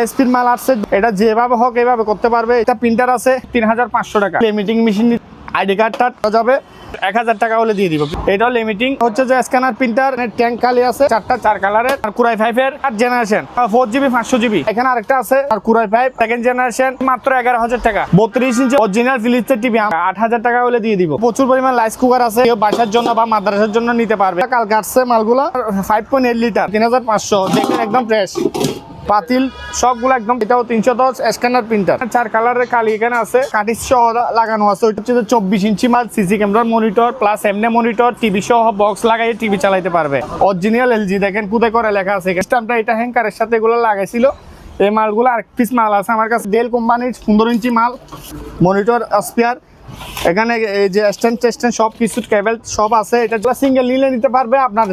এসপির মাল আসছে, এটা যেভাবে হোক এইভাবে করতে পারবে। এটা প্রিন্টার আছে 3500 টাকা, লিমিটিং মেশিন আইডি কার্ডটা যাবে 1000 টাকা হলে দিয়ে দিব। এটাও লিমিটিং হচ্ছে যে স্ক্যানার প্রিন্টার, ট্যাঙ্ক খালি আছে, 4 কালারের, আর কুরাই 5 এর 8 জেনারেশন 4GB 500GB। এখানে আরেকটা আছে আর কুরাই 5 সেকেন্ড জেনারেশন, মাত্র 11000 টাকা। 32 ইঞ্চি অরিজিনাল ফিলিপসের টিভি 8000 টাকা হলে দিয়ে দিব। প্রচুর পরিমাণ রাইস কুকার আছে, কেউ বাসার জন্য বা মাদ্রাসার জন্য নিতে পারবে। কালকে আসছে মালগুলো 5.8 লিটার 3500, দেখেন একদম ফ্রেশ পাতিল সবগুলো একদম। এটাও 310 স্ক্যানার প্রিন্টার, 4 কালারের কালি এখানে আছে, কাটিস সহ লাগানো আছে। ওইটা হচ্ছে 24 ইঞ্চি মাল, সিসি ক্যামেরার মনিটর প্লাস এমনি মনিটর, টিভি সহ বক্স লাগাই টিভি চালাতে পারবে। অরিজিনাল এলজি, দেখেন কোথায় করে লেখা আছে। স্ট্যাম্পটা এটা হ্যাঙ্কারের সাথে এগুলো লাগাইছিল। এই মালগুলো আরেক পিস মাল আছে আমার কাছে, ডেল কোম্পানির 15 ইঞ্চি মাল, মনিটর স্পিয়ার, এখানে এই যে স্ট্যান্ড সব কিছু কেবল সব আছে। এটা সিঙ্গেল নিলে নিতে পারবে, আপনার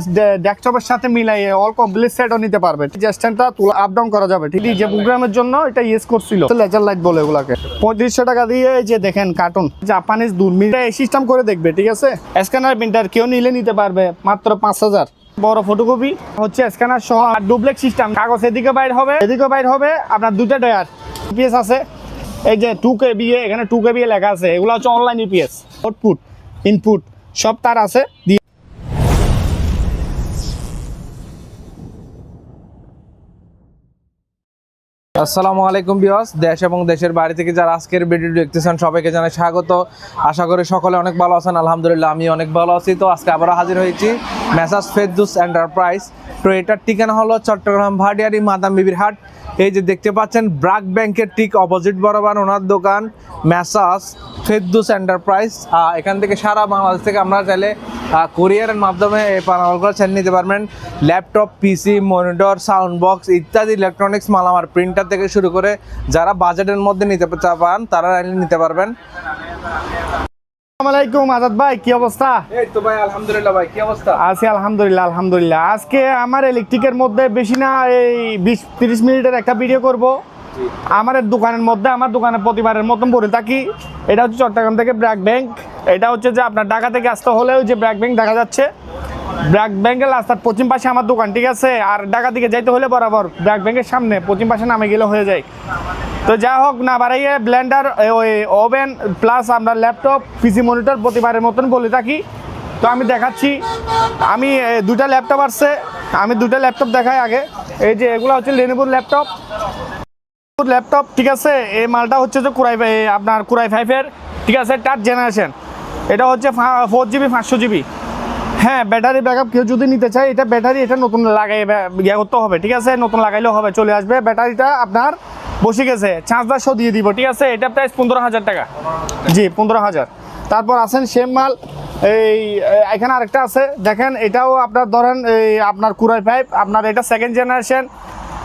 ডেস্কটপের সাথে মিলাইয়ে অল কমপ্লিট সেটও নিতে পারবে। যে স্ট্যান্ডটা তুলা আপ ডাউন করা যাবে, ঠিক যে প্রোগ্রামের জন্য এটা ইউজ করছিল। লেজার লাইট বলে এগুলাকে। 3500 টাকা দিয়ে এই যে দেখেন কার্টুন জাপানিজ দুর্মিটা এই সিস্টেম করে দেখবে, ঠিক আছে। স্ক্যানার প্রিন্টার কেউ নিলে নিতে পারবে মাত্র 5000। বড় ফটোকপি হচ্ছে স্ক্যানার সহ, আর ডুপ্লেক্স সিস্টেম, কাগজ এদিকে বাইর হবে এদিকে বাইর হবে। আপনার দুটো টায়ার পিএস আছে, এই যে 2KB, এখানে 2KB লেখা আছে। এগুলো হচ্ছে অনলাইন ইপিএস, আউটপুট ইনপুট সব তার আছে। আসসালামু আলাইকুম ভিউয়ার্স, দেশ এবং দেশের বাইরে থেকে যারা আজকের ভিডিও দেখতেছেন সবাইকে জানাই স্বাগত। আশা করি সকলে অনেক ভালো আছেন। আলহামদুলিল্লাহ আমি অনেক ভালো আছি। তো আজকে আবারও হাজির হয়েছি মেসার্স ফেরদৌস এন্টারপ্রাইজ। তো এটার ঠিকানা হলো চট্টগ্রাম ভাটিয়ারি মাদাম বিবির হাট। এই যে দেখতে পাচ্ছেন ব্রাক ব্যাংকের ঠিক অপোজিট বরাবর ওনার দোকান মেসার্স ফেরদৌস এন্টারপ্রাইজ। এখান থেকে সারা বাংলাদেশ থেকে আমরা চাইলে কুরিয়ারের মাধ্যমে এই পানাগুলো ছেড়ে নিতে পারবেন। ল্যাপটপ, পিসি, মনিটর, সাউন্ড বক্স ইত্যাদি ইলেকট্রনিক্স মাল, আমার প্রিন্টার থেকে শুরু করে যারা বাজেটের মধ্যে নিতে চান তারা নিতে পারবেন। আসসালামু আলাইকুম আজাদ ভাই, কি অবস্থা? এই তো ভাই আলহামদুলিল্লাহ। ভাই কি অবস্থা? আছি আলহামদুলিল্লাহ। আজকে আমার ইলেকট্রিকের মধ্যে বেশি না এই 20-30 মিনিটের একটা ভিডিও করব। আমার দোকানের মধ্যে, আমার দোকানে প্রতিবারের মতন পড়ে থাকি। এটা হচ্ছে চট্টগ্রাম থেকে ব্র্যাক ব্যাংক। এটা হচ্ছে যে আপনার ঢাকা থেকে আসতে হলে ওই যে ব্র্যাক ব্যাংক দেখা যাচ্ছে, ব্র্যাক ব্যাংকের রাস্তার পশ্চিম পাশে আমার দোকান, ঠিক আছে। আর ঢাকা থেকে যাইতে হলে বরাবর ব্র্যাক ব্যাংকের সামনে পশ্চিম পাশে নামে গেলে হয়ে যায়। তো যা হোক না বাড়াইয়ে, ব্লেন্ডার, ওই ওভেন প্লাস আমরা ল্যাপটপ, পিসি, মনিটর প্রতিবারের মতন বলে থাকি। তো আমি দেখাচ্ছি, আমি দুটা ল্যাপটপ আসছে, আমি দুটা ল্যাপটপ দেখাই আগে। এই যে এগুলো হচ্ছে লেনোভোর ল্যাপটপ, ঠিক আছে। এই মালটা হচ্ছে যে আপনার কুরাই 5 এর, ঠিক আছে, 8 জেনারেশন। এটা হচ্ছে 4GB 500GB। হ্যাঁ, ব্যাটারি ব্যাকআপ কেউ যদি নিতে চায়, এটা ব্যাটারি এটা নতুন লাগাই ইয়ে করতে হবে, ঠিক আছে। নতুন লাগাইলেও হবে, চলে আসবে। ব্যাটারিটা আপনার বসে গেছে, চার্জার সহ দিয়ে দিব, ঠিক আছে। এটা প্রাইস 15000 টাকা, জি 15000। তারপর আসেন সেম মাল, এই এখানে আরেকটা আছে দেখেন। এটাও আপনার ধরেন এই আপনার কুরাই 5, আপনার এটা সেকেন্ড জেনারেশন,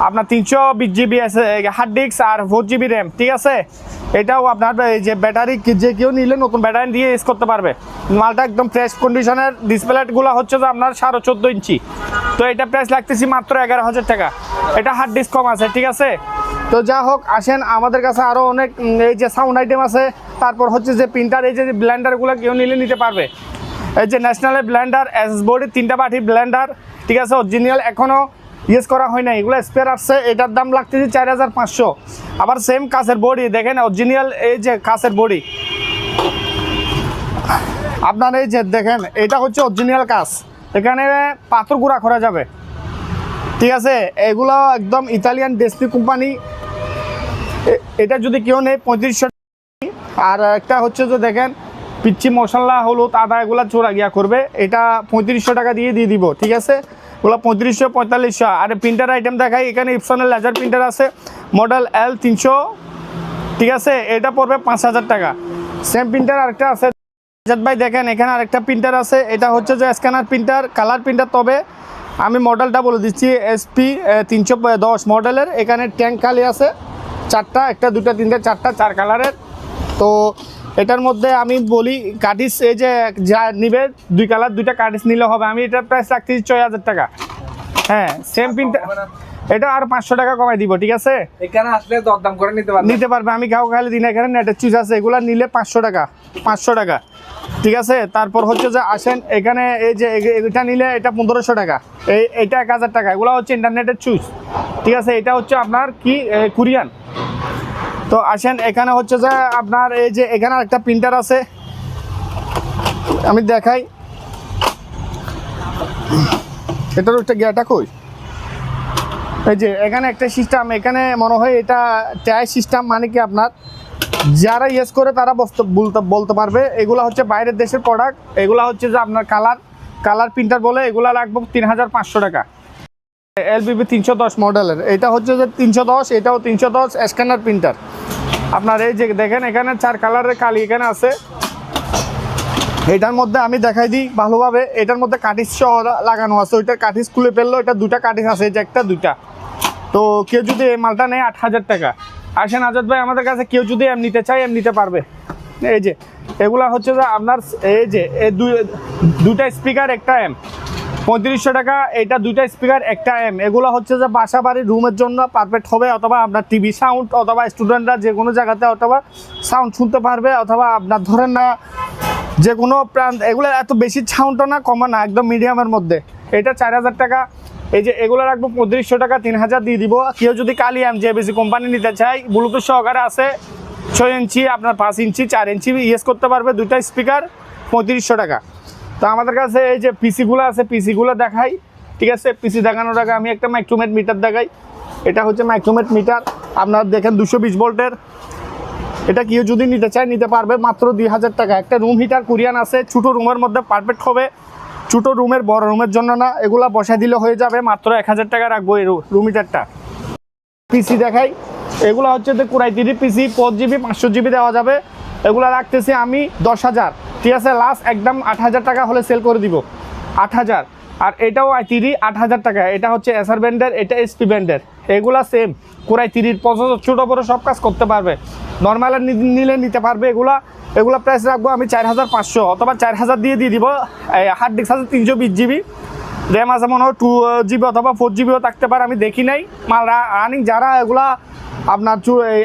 আপনার 320GB হার্ড ডিস্ক আর 4GB র্যাম, ঠিক আছে। এটাও আপনার এই যে ব্যাটারি যে কেউ নিলে নতুন ব্যাটারি দিয়ে ইউজ করতে পারবে। মালটা একদম ফ্রেশ কন্ডিশনের। ডিসপ্লেগুলো হচ্ছে যে আপনার 14.5 ইঞ্চি। তো এটা প্রাইস লাগতেছি মাত্র 11000 টাকা। এটা হার্ড ডিস্ক কম আছে, ঠিক আছে। তো যা হোক, আসেন আমাদের কাছে আরও অনেক এই যে সাউন্ড আইটেম আছে। তারপর হচ্ছে যে প্রিন্টার, এই যে ব্লেন্ডারগুলো কেউ নিলে নিতে পারবে। এই যে ন্যাশনালের ব্লেন্ডার, এসএস বোর্ডের 3টা পার্টি ব্লেন্ডার, ঠিক আছে। অরিজিনাল এখনও ইউজ করা হয় না, এগুলো স্পেয়ার আসছে। এটার দাম লাগতেছে 4500। আবার সেম কাছের বডি দেখেন, অরিজিনাল এই যে কাছের বডি আপনার এই যে দেখেন, এটা হচ্ছে অরিজিনাল কাজ। এখানে পাথর গুঁড়া করা যাবে, ঠিক আছে। এগুলো একদম ইতালিয়ান ডেসপি কোম্পানি। এটা যদি কেউ নেই 3500। আর একটা হচ্ছে যে দেখেন পিচ্ছি মশলা, হলুদ, আদা এগুলো চোরা গিয়া করবে, এটা 3500 টাকা দিয়ে দিব, ঠিক আছে। ওগুলো 3500 4500। আর প্রিন্টার আইটেম দেখাই, এখানে ইপসনের লেজার প্রিন্টার আছে, মডেল L300, ঠিক আছে। এটা পড়বে 5000 টাকা। সেম প্রিন্টার আরেকটা আছে ভাই, দেখেন এখানে আরেকটা প্রিন্টার আছে। এটা হচ্ছে যে স্ক্যানার প্রিন্টার, কালার প্রিন্টার। তবে আমি মডেলটা বলে দিচ্ছি, SP 310 মডেলের। এখানে ট্যাঙ্ক খালি আছে 4টা, 1টা 2টা 3টা 4টা 4 কালারের। তো এটার মধ্যে আমি বলি কার্টিস, এই যে যা নিবে 2 কালার 2টা কার্টিস নিলে হবে। আমি এটার প্রাইস রাখতেছি 6000 টাকা। হ্যাঁ, সেম প্রিন্টার এটা আর 500 টাকা কমাই দিব, ঠিক আছে? এখানে আসলে দরদাম করে নিতে পারবে, আমি কাউকে খালি দিন। এখানে নেটের চুজ আছে, এগুলা নিলে 500 টাকা, 500 টাকা, ঠিক আছে? তারপর হচ্ছে যে আসেন এখানে, এই যে এটা নিলে এটা 1500 টাকা, এইটা 1000 টাকা, এগুলো হচ্ছে ইন্টারনেটের চুজ, ঠিক আছে? এটা হচ্ছে আপনার কি কোরিয়ান। তো আসেন এখানে হচ্ছে যে আপনার এই যে এখানে একটা প্রিন্টার আছে, আমি দেখাই। এটার একটা গিয়াটা কই, এই যে এখানে একটা সিস্টেম, এখানে মনে হয় এটা টাই সিস্টেম, মানে কি আপনার যারা ইউজ করে তারা বলতে পারবে। এগুলা হচ্ছে বাইরের দেশের প্রোডাক্ট, এগুলা হচ্ছে যে আপনার কালার প্রিন্টার বলে, এগুলা রাখবো 3500 টাকা। LBB 310 মডেলের, এটা হচ্ছে যে 310, এটাও 310 স্ক্যানার প্রিন্টার। আপনার এই যে দেখেন এখানে 4 কালারের কালি এখানে আছে। এটার মধ্যে আমি দেখাই দিই ভালোভাবে, এটার মধ্যে কাঠিস সহ লাগানো আছে, ওইটার কাঠিস খুলে ফেললো, এটা 2টা কাঠিস আছে, এই যে একটা 2টা। তো কেউ যদি এই মালটা নেয় 8000 টাকা। আসেন আজাদ ভাই, আমাদের কাছে কেউ যদি এম নিতে চায় এম নিতে পারবে। এই যে এগুলা হচ্ছে যে আপনার এই যে 2টা স্পিকার একটা এম, 3500 টাকা। এটা 2টা স্পিকার একটা এম, এগুলো হচ্ছে যে বাসা বাড়ির রুমের জন্য পারফেক্ট হবে, অথবা আপনার টিভি সাউন্ড, অথবা স্টুডেন্টরা যে কোনো জায়গাতে অথবা সাউন্ড শুনতে পারবে, অথবা আপনার ধরেন না যে কোনো প্রান্ত। এগুলো এত বেশি সাউন্ডও না, কমা না, একদম মিডিয়ামের মধ্যে। এটা 4000 টাকা। এই যে এগুলো রাখবো 3500 টাকা, 3000 দিয়ে দিব। কেউ যদি কালি এম জেবিসি কোম্পানি নিতে চাই, ব্লুটুথ সহকারে আছে, 6 ইঞ্চি, আপনার 5 ইঞ্চি, 4 ইঞ্চি ইউজ করতে পারবে, 2টা স্পিকার, 3500 টাকা। তো আমাদের কাছে এই যে পিসিগুলো আছে, পিসিগুলো দেখাই, ঠিক আছে? পিসি দেখানোর আগে আমি একটা মাইক্রোমেট মিটার দেখাই। এটা হচ্ছে মাইক্রোমেট মিটার, আপনারা দেখেন 220 ভোল্টের। এটা কেউ যদি নিতে চায় নিতে পারবে মাত্র 2000 টাকা। একটা রুম হিটার কোরিয়ান আছে, ছোটো রুমের মধ্যে পারফেক্ট হবে, ছোটো রুমের, বড় রুমের জন্য না। এগুলা বসাই দিলে হয়ে যাবে, মাত্র 1000 টাকা রাখবো এই রুম হিটারটা। পিসি দেখাই, এগুলো হচ্ছে যে কোরাই 3 পিসি, 4GB 500GB দেওয়া যাবে। এগুলো রাখতেছি আমি 10,000, ঠিক আছে? লাস্ট একদম 8000 টাকা হলে সেল করে দিব, 8000। আর এটাও i3 8000 টাকা। এটা হচ্ছে এসআর ব্র্যান্ডের, এটা এসপি ব্র্যান্ডের। এগুলা সেম কোরাই 3 প্রসেসর, ছোটো বড়ো সব কাজ করতে পারবে। নর্মালের নিলে নিতে পারবে। এগুলা প্রাইস রাখবো আমি 4500, অথবা 4000 দিয়ে দিব। হার্ড ডিস্ক আছে 320GB, র্যাম আছে মনে হয় 2GB অথবা 4GBও থাকতে পারে, আমি দেখি নাই। মাল রানিং যারা এগুলা আপনার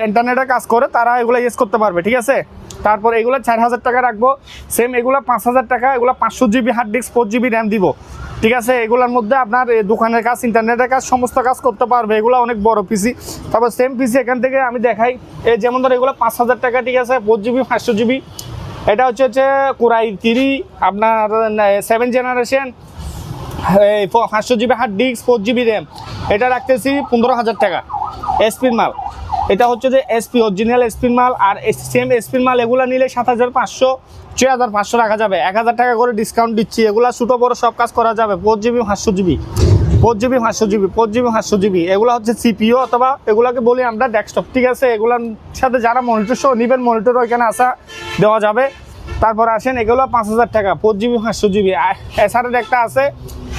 ইন্টারনেটে কাজ করে তারা এগুলো ইউজ করতে পারবে, ঠিক আছে? তারপর এগুলো 4000 টাকা রাখবো। সেম এগুলো 5000 টাকা। এগুলো 500GB hard disk, 4GB RAM দিব, ঠিক আছে? এগুলোর মধ্যে আপনার দোকানের কাজ, ইন্টারনেটের কাজ, সমস্ত কাজ করতে পারবে। এগুলো অনেক বড় পিসি। তারপর সেম পিসি এখান থেকে আমি দেখাই, এই যেমন ধর এগুলো 5000 টাকা, ঠিক আছে? 4GB 500GB। এটা হচ্ছে কোরাই 3 আপনার 7 generation, 500GB hard disk, 4GB RAM. এটা রাখতেছি 15000 টাকা, এসপির মাল। এটা হচ্ছে যে এসপি, অরিজিনাল এসপির মাল। আর সেম এসপির মাল এগুলো নিলে 7500, 6500 রাখা যাবে, 1000 টাকা করে ডিসকাউন্ট দিচ্ছি। এগুলো ছোটো বড়ো সব কাজ করা যাবে। 4GB 500GB, 4GB 500GB, 4GB 500GB। এগুলো হচ্ছে সিপিইউ, অথবা এগুলোকে বলি আমরা ডেস্কটপ, ঠিক আছে? এগুলোর সাথে যারা মনিটর সহ নেবেন, মনিটর ওইখানে আসা দেওয়া যাবে। তারপর আসেন এগুলো 5000 টাকা, 4GB 500GB। এসআরের একটা আছে,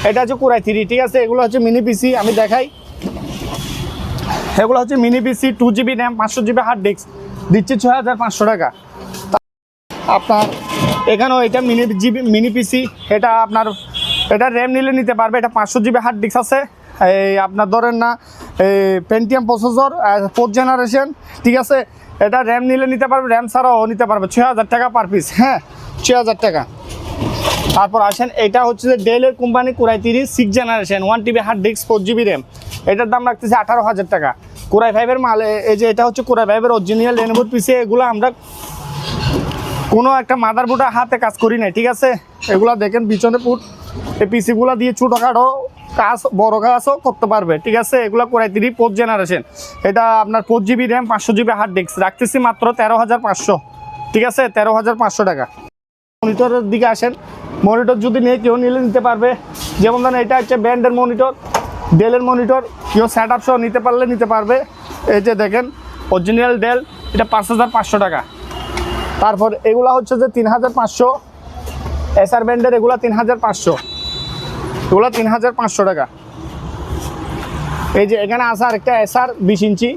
এটা হচ্ছে কোরাই 3, ঠিক আছে? এগুলো হচ্ছে মিনি পিসি, আমি দেখাই। এগুলো হচ্ছে mini PC, 2GB RAM, 500GB hard disk, দিচ্ছি 6500 টাকা। আপনার এখানেও এটা মিনি পিসি, এটা আপনার এটা র্যাম নিলে নিতে পারবে। এটা 500GB হার্ড ডিস্ক আছে, এই আপনার ধরেন না পেন্টিয়াম প্রসেসর, 4th জেনারেশন, ঠিক আছে? এটা র্যাম নিলে নিতে পারবে, র্যাম ছাড়াও নিতে পারবে। 6000 টাকা পার পিস, হ্যাঁ, 6000 টাকা। তারপর আসেন এটা হচ্ছে যে ডেলের company core i 3 6th generation, 1TB hard disk, 4GB RAM. এটার দাম রাখতেছি 18000 টাকা। কোরাই 5-এর মাল। এই যে এটা হচ্ছে কোরাই 5-এর অরিজিনাল লেনোভোর পিসি। এগুলো আমরা কোনো একটা মাদারবোর্ডের হাতে কাজ করি না, ঠিক আছে? এগুলো দেখেন পিছনে পুট, এই পিসিগুলো দিয়ে ছোটোখাটো কাজ, বড় কাজও করতে পারবে, ঠিক আছে? এগুলো কোরাই 3 4th জেনারেশন। এটা আপনার 4GB RAM, 500GB hard disk, রাখতেছি মাত্র 13500, ঠিক আছে? 13500 টাকা। মনিটরের দিকে আসেন, মনিটর যদি নিয়ে কেউ নিলে নিতে পারবে। যেমন ধরেন এটা হচ্ছে ব্র্যান্ডের মনিটর, ডেলের মনিটর, কেউ সেট আপ সহ নিতে পারলে নিতে পারবে। এই যে দেখেন অরিজিনাল ডেল, এটা 5500 টাকা। তারপর এগুলো হচ্ছে যে 3500, এসআর ব্র্যান্ডের, এগুলো 3500, এগুলো 3500 টাকা। এই যে এখানে আছে আর একটা এসআর 20 ইঞ্চি,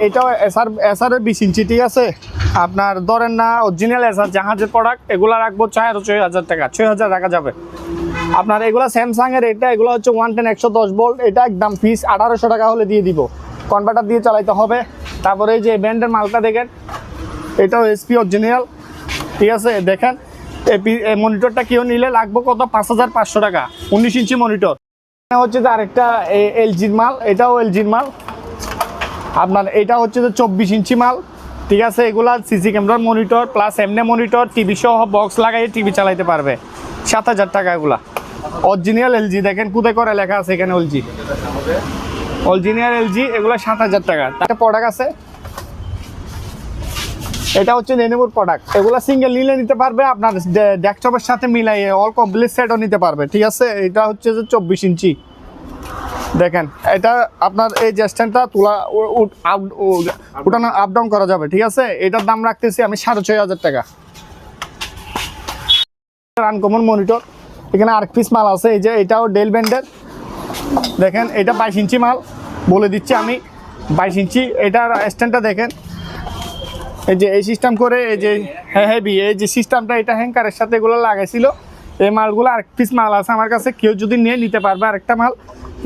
এটাও এসআরের 20 ইঞ্চি, ঠিক আছে? আপনার ধরেন না অরিজিনাল এসআর জাহাজের প্রোডাক্ট, এগুলো রাখবো 6000 টাকা, 6000 রাখা যাবে। আপনার এগুলো স্যামসাং এর, এটা এগুলো হচ্ছে 110 110 ভোল্ট, এটা একদম পিস 1800 টাকা হলে দিয়ে দিব, কনভার্টার দিয়ে চালাইতে হবে। তারপরে এই যে ব্র্যান্ডের মালটা দেখেন, এটাও এসপি অরিজিনাল, ঠিক আছে। দেখেন এই মনিটরটা কেউ নিলে লাগবে কত, 5500 টাকা, 19 ইঞ্চি মনিটর। হচ্ছে যে আরেকটা এলজির মাল, এটাও এলজির মাল আপনার, এটা হচ্ছে যে 24 ইঞ্চি মাল, ঠিক আছে। এগুলা সিসি ক্যামেরার মনিটর প্লাস এমনি মনিটর, টিভি সহ বক্স লাগাই টিভি চালাইতে পারবে, 7000 টাকা এগুলা। অরিজিনাল এলজি, দেখেন কোথায় করে লেখা আছে এখানে এলজি, অরিজিনাল এলজি, এগুলা 7000 টাকা। একটা প্রোডাক্ট আছে, এটা হচ্ছে লেনোভোর প্রোডাক্ট, এগুলা সিঙ্গেল নিলে নিতে পারবে, আপনার ডেস্কটপের সাথে মিলাই অল কমপ্লিট সেটও নিতে পারবে, ঠিক আছে। এটা হচ্ছে যে 24 ইঞ্চি, দেখেন এটা আপনার এই যে স্ট্যান্ডটা তোলা উঠানো আপ ডাউন করা যাবে, ঠিক আছে। এটার দাম রাখতেছি আমি 6500 টাকা। আনকমন মনিটর, এখানে আরেক পিস মাল আছে, এই যে এটাও ডেল ব্র্যান্ডের, দেখেন এটা 22 ইঞ্চি মাল, বলে দিচ্ছি আমি 22 ইঞ্চি। এটার স্ট্যান্ডটা দেখেন, এই যে এই সিস্টেম করে, এই যে হেভি এই যে সিস্টেমটা, এটা হ্যাঙ্কারের সাথে এগুলো লাগাইছিল। এই মালগুলো আরেক পিস মাল আছে আমার কাছে, কেউ যদি নিয়ে নিতে পারবে আরেকটা মাল।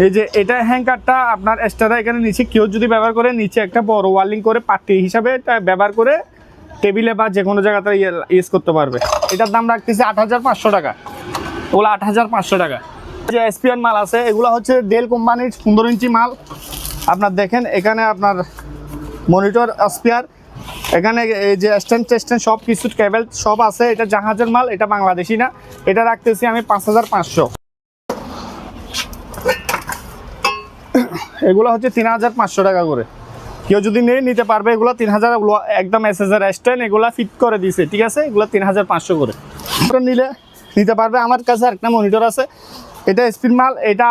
এই যে এটা হ্যাঙ্কারটা আপনার এক্সট্রা এখানে নিচে, কেউ যদি ব্যবহার করে নিচে একটা বড় ওয়ার্লিং করে পার্টি হিসাবে এটা ব্যবহার করে টেবিলে বা যে কোনো জায়গাতে ইউজ করতে পারবে। এটার দাম রাখতেছি 8500 টাকা, ওগুলো 8500 টাকা। যে এসপিএন মাল আছে, এগুলো হচ্ছে ডেল কোম্পানির 15 ইঞ্চি মাল। আপনার দেখেন এখানে আপনার মনিটর স্পিয়ার, এখানে এই যে স্ট্যান্ড টেস্টেন্ড সব কিছু কেবল সব আছে। এটা জাহাজের মাল, এটা বাংলাদেশি না। এটা রাখতেছি আমি 5500। এগুলো হচ্ছে 3500 টাকা করে, কেউ যদি নিতে পারবে। এগুলো 3000, একদম এসএসআর স্ট্যান্ড, এগুলো ফিট করে দিছে, ঠিক আছে। এগুলো 3500 করে নিলে নিতে পারবে। আমার কাছে একটা মনিটর আছে, এটা স্পিড মাল, এটা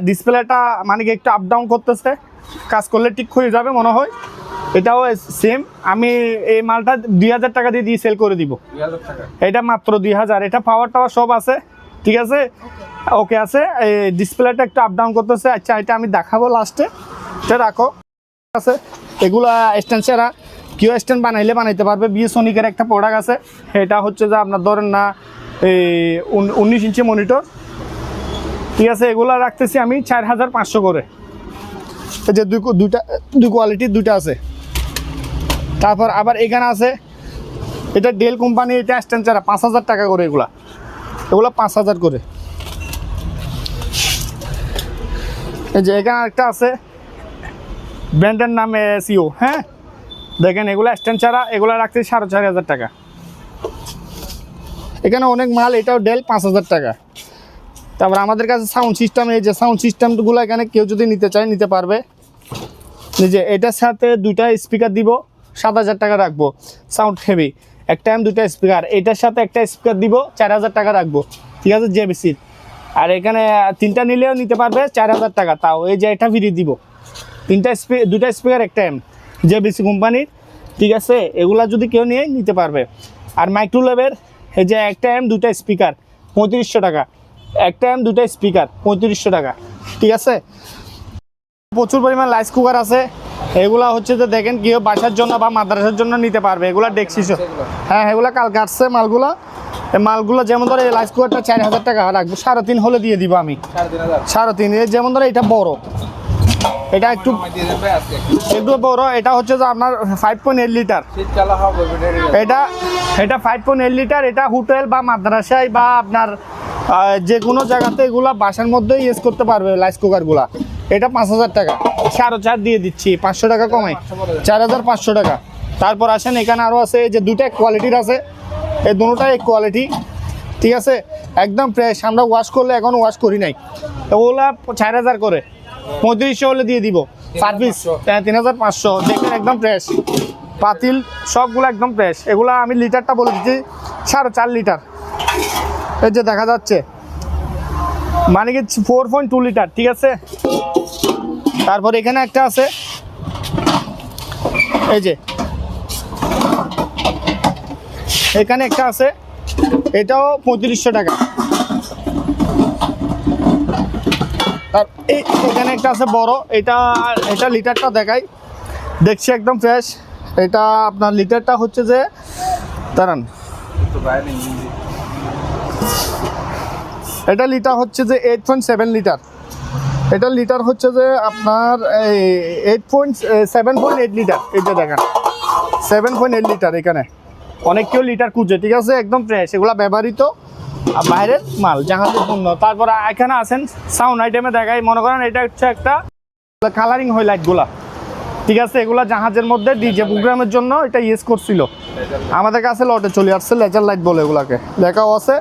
ডিসপ্লেটা মানে কি একটু আপ ডাউন করতেছে, কাজ করলে ঠিক হয়ে যাবে মনে হয়। এটাও সেম, আমি এই মালটা 2000 টাকা দিয়ে সেল করে দিব, এটা মাত্র 2000। এটা পাওয়ার টাওয়ার সব আছে, ঠিক আছে, ওকে আছে। এই ডিসপ্লেটা একটু আপ ডাউন করতেছে। আচ্ছা এটা আমি দেখাবো লাস্টে, এটা রাখো আছে। এগুলা স্ট্যান্ড ছাড়া কেউ স্ট্যান্ড বানাইলে বানাইতে পারবে। বিএসনিকের একটা প্রোডাক্ট আছে, এটা হচ্ছে যে আপনার ধরেন না এই 19 ইঞ্চি মনিটর, ঠিক আছে। এগুলা রাখতেছি আমি 4500 করে। এই যে দুই কোয়ালিটির দুইটা আছে। তারপর আবার এখানে আছে, এটা ডেল কোম্পানি, এটা স্ট্যান্ড ছাড়া 5000 টাকা করে। এগুলো 5000 করে। এই যে এখানে একটা আছে, ব্র্যান্ডের নাম সিও, হ্যাঁ দেখেন এগুলো স্ট্যান্ড ছাড়া, এগুলো রাখতে 4500 টাকা। এখানে অনেক মাল, এটাও ডেল 5000 টাকা। তারপর আমাদের কাছে সাউন্ড সিস্টেম, এই যে সাউন্ড সিস্টেমগুলো এখানে কেউ যদি নিতে চায় নিতে পারবে। যে এটার সাথে দুইটা স্পিকার দিব, 7000 টাকা রাখবো, সাউন্ড হেভি, একটা দুইটা স্পিকার। এটার সাথে একটা স্পিকার দিব, 4000 টাকা রাখবো, ঠিক আছে, জেবিসির। আর এখানে তিনটা নিলেও নিতে পারবে 4000 টাকা, তাও এই যে এটা ফ্রি দিব। দুইটা স্পিকার, একটা জেবিসি কোম্পানির, ঠিক আছে। এগুলা যদি কেউ নিয়ে নিতে পারবে। আর মাইক্রোওয়েভের এই যে একটা দুইটা স্পিকার 3500 টাকা, একটা দুইটা স্পিকার 3500 টাকা, ঠিক আছে। প্রচুর পরিমাণ রাইস কুকার আছে। এগুলা হচ্ছে যে দেখেন কেউ বাসার জন্য বা মাদ্রাসার জন্য নিতে পারবে। এগুলা ডেক্সিস, হ্যাঁ এগুলা কালকে আসছে মালগুলা। এই মালগুলো যেমন ধরো এই রাইস কুকারটা 4000 টাকা রাখবো, 3.5 হলে দিয়ে দিব আমি, 3.5। যেমন ধরো এটা বড়, এটা একটু বড়, এটা হচ্ছে যে আপনার 5.8 লিটার। এটা 5.8 লিটার। এটা হোটেল বা মাদ্রাসায় বা আপনার যে কোনো জায়গাতে এগুলা বাসার মধ্যে ইউজ করতে পারবে রাইস কুকারগুলা। এটা 5000 টাকা, 4.5 দিয়ে দিচ্ছি, 500 টাকা কমাই, 4500 টাকা। তারপর আসেন এখানে আরও আছে, যে দুটা কোয়ালিটির আছে, এই দুটোটাই এক কোয়ালিটি, ঠিক আছে, একদম ফ্রেশ। আমরা ওয়াশ করলে এখন ওয়াশ করি নাই, ওগুলা 4000 করে, 3500 হলে দিয়ে দিব। সার্ভিস 3500, দেখেন একদম ফ্রেশ পাতিল, সবগুলো একদম ফ্রেশ। এগুলা আমি লিটারটা বলে দিচ্ছি 4.5 লিটার, এই যে দেখা যাচ্ছে, মানে কি 4.2 লিটার, ঠিক আছে। তারপর এখানে একটা আছে, এই যে এখানে একটা আছে, এটাও 3500 টাকা। আর এখানে একটা আছে বড়, এটা লিটারটা দেখাই, দেখছি একদম ফ্রেশ। এটা আপনার লিটারটা হচ্ছে যে দাঁড়ান, এটা লিটার হচ্ছে যে 8.7 লিটার। এটা লিটার হচ্ছে যে আপনার 7.8 লিটার। এটা দেখেন 7.8 লিটার। এখানে অনেক কেউ লিটার খুঁজে, ঠিক আছে, একদম ফ্রেশ, এগুলা ব্যবহৃত বাইরের মাল, জাহাজের পণ্য। তারপর এখানে আছেন সাউন্ড আইটেমে দেখাই, মনে করেন এটা হচ্ছে একটা কালারিং হয় লাইটগুলা, ঠিক আছে, এগুলা জাহাজের মধ্যে ডিজে প্রোগ্রামের জন্য এটা ইউজ করছিল। আমাদের কাছে লটে চলে আসছে, লেজার লাইট বলে এগুলাকে, লেখাও আছে,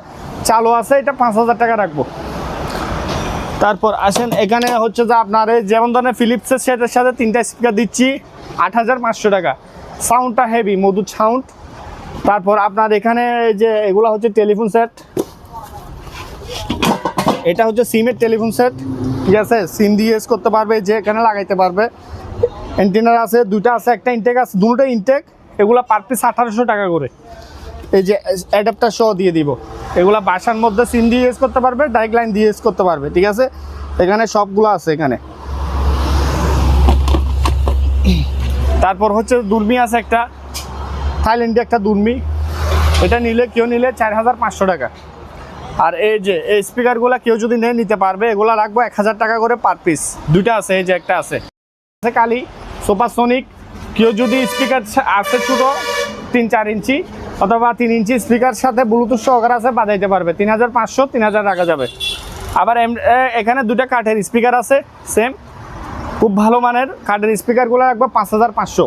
চালু আছে। এটা 5,000 টাকা রাখবো। তারপর আসেন এখানে হচ্ছে যে আপনার এই যেমন ধরনের ফিলিপসের সেটের সাথে 3টা স্পিকার দিচ্ছি 8,500 টাকা। সাউন্ডটা হেভি, মধুর সাউন্ড। তারপর আপনার এখানে যে এগুলা হচ্ছে টেলিফোন সেট, এটা হচ্ছে সিমের টেলিফোন সেট, ঠিক আছে, সিম দিয়ে ইউজ করতে পারবে, যে এখানে লাগাইতে পারবে। অ্যান্টেনার আছে, দুটো আছে, একটা ইনটেক আছে, দুটো ইনটেক। এগুলা পার পিস 1800 টাকা করে। এই যে অ্যাডাপ্টার সহ দিয়ে দিব। এগুলা বাসার মধ্যে সিম দিয়ে ইউজ করতে পারবে, ডাইরেক্ট লাইন দিয়ে ইউজ করতে পারবে, ঠিক আছে। এখানে সবগুলো আছে এখানে। তারপর হচ্ছে দুর্মি আছে একটা, থাইল্যান্ডে একটা দুর্মি। এটা নিলে কেউ নিলে 4,500 টাকা। আর এই যে এই স্পিকারগুলো কেউ যদি নিতে পারবে, এগুলো রাখবো 1,000 টাকা করে পার পিস। দুইটা আছে, এই যে একটা আছে কালি সুপারসনিক। কেউ যদি স্পিকার আছে ছোটো 3-4 ইঞ্চি অথবা 3 ইঞ্চি স্পিকার সাথে ব্লুটুথ সহকারে আছে, বাজাইতে পারবে, 3,500 3,000 রাখা যাবে। আবার এখানে দুটা কাঠের স্পিকার আছে, সেম খুব ভালো মানের কাঠের স্পিকারগুলো রাখবো 5,500।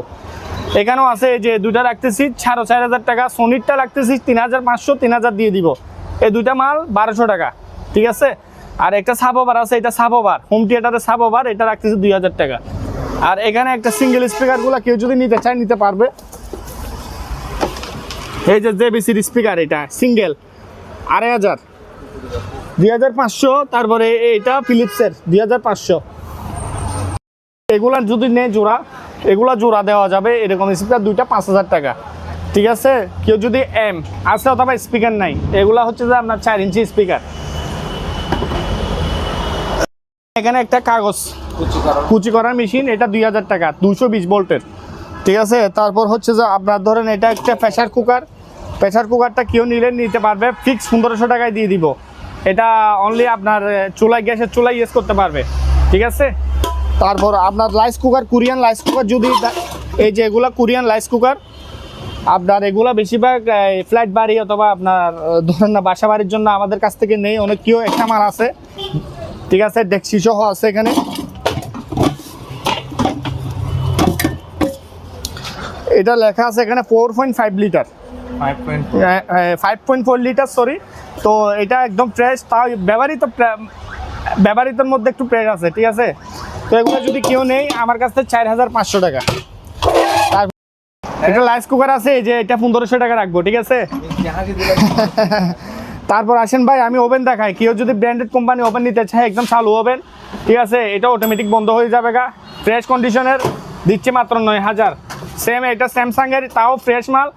এখানেও আছে, এই যে দুটা রাখতেছি 4,500 টাকা। সোনিরটা রাখতেছি 3,500 3,000 দিয়ে দিব। এই দুইটা মাল 1,200 টাকা, ঠিক আছে। আর একটা সাবওভার আছে, এটা সাবওভার, হোম থিয়েটারের সাবওভার, এটা রাখতেছি 2,000 টাকা। আর এখানে একটা সিঙ্গেল স্পিকারগুলো কেউ যদি নিতে চায় নিতে পারবে। এই যে জেবিসির স্পিকার, এটা সিঙ্গেল 2,500 2,500। তারপরে এটা ফিলিপসের 2,500। এগুলা যদি নেয় জোড়া, এগুলা জোড়া দেওয়া যাবে। এরকম স্পিকার দুইটা 5,000 টাকা, ঠিক আছে। কেউ যদি এম আছে অথবা স্পিকার নাই, এগুলা হচ্ছে যে আপনার 4 ইঞ্চি স্পিকার। এখানে একটা কাগজ কুচি করার মেশিন, এটা 2,000 টাকা, 220 ভোল্টের, ঠিক আছে। তারপর হচ্ছে যে আপনার ধরেন এটা একটা প্রেসার কুকার। প্রেসার কুকারটা কেউ নিলে নিতে পারবে, ফিক্স 1,500 টাকায় দিয়ে দিব। এটা অনলি আপনার চুলায়, গ্যাসের চুলায় ইউজ করতে পারবে, ঠিক আছে। তারপর আপনার rice cooker, Korean rice cooker যদি, এই যে এগুলা কোরিয়ান রাইস কুকার আপনার, এগুলা বেশিরভাগ ফ্ল্যাট বাড়ি অথবা আপনার ধরেন না বাসা বাড়ির জন্য আমাদের কাছ থেকে নেই। অনেক কেউ একটা মাল আছে, ঠিক আছে, ডেকসি সহ আছে এখানে। এটা লেখা আছে এখানে 4.5 লিটার, 5.4 লিটার, সরি। তো এটা একদম ফ্রেশ, তাও ব্যবহৃতর মধ্যে একটু ফ্রেশ আছে, ঠিক আছে। তো এগুলো যদি কেউ নেই আমার কাছ থেকে 4,500 টাকা। এটা রাইস কুকার আছে, এই যে এটা 1,500 টাকা রাখবো, ঠিক আছে। তারপর আসেন ভাই, আমি ওভেন দেখাই। কেউ যদি ব্র্যান্ডেড কোম্পানি ওভেন নিতে চায়, একদম চালু ওভেন, ঠিক আছে। এটা অটোমেটিক বন্ধ হয়ে যাবে গা, ফ্রেশ কন্ডিশনের, দিচ্ছে মাত্র 9,000। সেম এটা স্যামসাংয়ের, তাও ফ্রেশ মাল,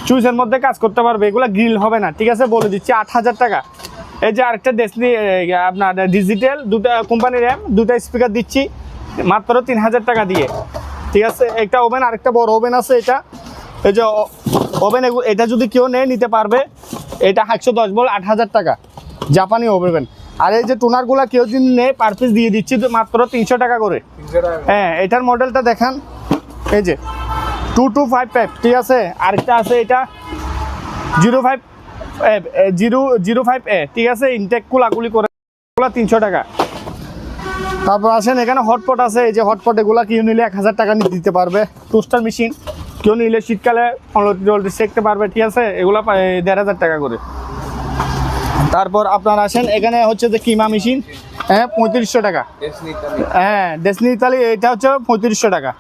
চুইসের মধ্যে কাজ করতে পারবে। এগুলো গ্রিল হবে না, ঠিক আছে, বলে দিচ্ছি 8,000 টাকা। এই যে আরেকটা ডেসনি আপনার ডিজিটাল, দুটা কোম্পানির র্যাম, দুটা স্পিকার দিচ্ছি মাত্র 3,000 টাকা দিয়ে, ঠিক আছে। একটা ওভেন, আরেকটা বড় ওভেন আছে, এটা এই যে ওভেন, এটা যদি কেউ নেয় নিতে পারবে। এটা 110 ভোল্ট, 8,000 টাকা, জাপানি ওভেন। আর এই যে টোনারগুলো কেউ যদি নেয় পার পিস দিয়ে দিচ্ছি মাত্র 300 টাকা করে। হ্যাঁ, এটার মডেলটা দেখান, এই যে 2255, ঠিক আছে। আরেকটা আছে এটা 005A, ঠিক আছে, ইনটেক কুলাকুলি করে 300 টাকা। তারপর আসেন এখানে হটপট আছে, এই যে হটপট, এগুলা কেউ নিলে 1,000 টাকা দিতে পারবে। টোস্টার মেশিন কেউ নিলে শীতকালে সেঁকতে পারবে, ঠিক আছে, এগুলা 1,500 টাকা করে। তারপর আপনার আসেন এখানে হচ্ছে যে কিমা মেশিন, হ্যাঁ 3500 টাকা। হ্যাঁ, ডেসনি ইতালি, এটা হচ্ছে 3500 টাকা।